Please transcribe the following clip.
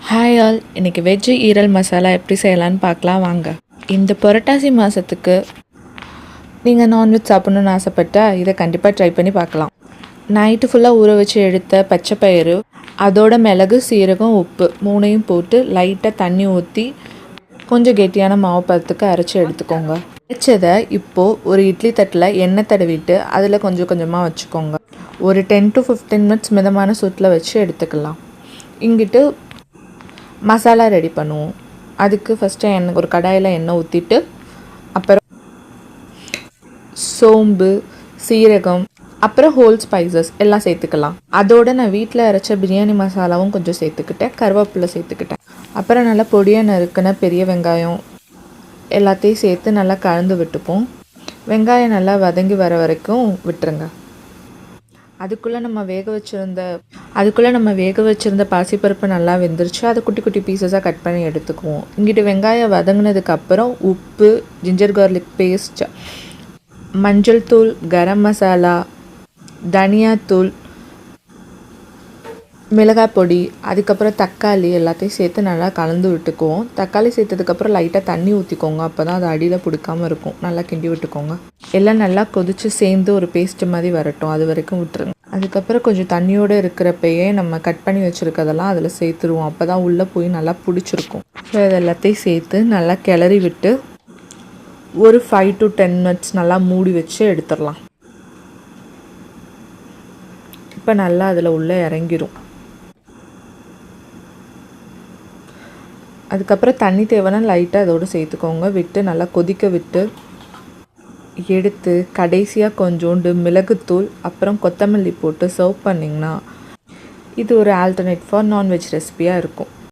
Hi all, இன்றைக்கி veg ஈரல் மசாலா எப்படி செய்யலான்னு பார்க்கலாம் வாங்க. இந்த புரட்டாசி மாதத்துக்கு நீங்கள் நான்வெஜ் சாப்பிட்ணுன்னு ஆசைப்பட்டால் இதை கண்டிப்பாக ட்ரை பண்ணி பார்க்கலாம். நைட்டு ஃபுல்லாக ஊற வச்சு எடுத்த பச்சை பயிறு, அதோட மிளகு, சீரகம், உப்பு மூணையும் போட்டு லைட்டாக தண்ணி ஊற்றி கொஞ்சம் கெட்டியான மாவு பதத்துக்கு அரைச்சி எடுத்துக்கோங்க. அரைச்சதை இப்போது ஒரு இட்லி தட்டில் எண்ணெய் தடவிட்டு அதில் கொஞ்சம் கொஞ்சமாக வச்சுக்கோங்க. ஒரு 10 to 15 மினிட்ஸ் மிதமான சூட்டில் வச்சு எடுத்துக்கலாம். இங்கிட்டு மசாலா ரெடி பண்ணுவோம். அதுக்கு ஃபஸ்ட்டு ஒரு கடாயில் எண்ணெய் ஊற்றிட்டு அப்புறம் சோம்பு, சீரகம், அப்புறம் ஹோல் ஸ்பைசஸ் எல்லாம் சேர்த்துக்கலாம். அதோடு நான் வீட்டில் அரைச்ச பிரியாணி மசாலாவும் கொஞ்சம் சேர்த்துக்கிட்டேன், கருவேப்பிலை சேர்த்துக்கிட்டேன். அப்புறம் நல்லா பொடியாக நறுக்கின பெரிய வெங்காயம் எல்லாத்தையும் சேர்த்து நல்லா கலந்து விட்டுப்போம். வெங்காயம் நல்லா வதங்கி வர வரைக்கும் விட்டுருங்க. அதுக்குள்ளே நம்ம வேக வச்சுருந்த பாசிப்பருப்பு நல்லா வெந்துருச்சு. அதை குட்டி குட்டி பீசஸாக கட் பண்ணி எடுத்துக்குவோம். இங்கிட்டு வெங்காயம் வதங்கினதுக்கப்புறம் உப்பு, ஜிஞ்சர் கார்லிக் பேஸ்ட், மஞ்சள் தூள், கரம் மசாலா, தனியாத்தூள், மிளகாய் பொடி, அதுக்கப்புறம் தக்காளி எல்லாத்தையும் சேர்த்து நல்லா கலந்து விட்டுக்குவோம். தக்காளி சேர்த்ததுக்கப்புறம் லைட்டாக தண்ணி ஊற்றிக்கோங்க. அப்போ தான் அது அடியில் பிடிக்காமல் இருக்கும். நல்லா கிண்டி விட்டுக்கோங்க. எல்லாம் நல்லா கொதித்து சேர்ந்து ஒரு பேஸ்ட் மாதிரி வரட்டும், அது வரைக்கும் விட்டுருங்க. அதுக்கப்புறம் கொஞ்சம் தண்ணியோடு இருக்கிறப்பயே நம்ம கட் பண்ணி வச்சுருக்கதெல்லாம் அதில் சேர்த்துருவோம். அப்போ தான் உள்ளே போய் நல்லா பிடிச்சிருக்கும். ஸோ இது எல்லாத்தையும் சேர்த்து நல்லா கிளறி விட்டு ஒரு 5 to 10 மினிட்ஸ் நல்லா மூடி வச்சு எடுத்துடலாம். இப்போ நல்லா அதில் உள்ளே இறங்கிரும். அதுக்கப்புறம் தண்ணி தேவைன்னா லைட்டாக அதோடு சேர்த்துக்கோங்க. விட்டு நல்லா கொதிக்க விட்டு எடுத்து கடைசியாக கொஞ்சோண்டு மிளகுத்தூள் அப்புறம் கொத்தமல்லி போட்டு சர்வ் பண்ணிங்கன்னா இது ஒரு ஆல்டர்னேட் ஃபார் நான்வெஜ் ரெசிபியாக இருக்கும்.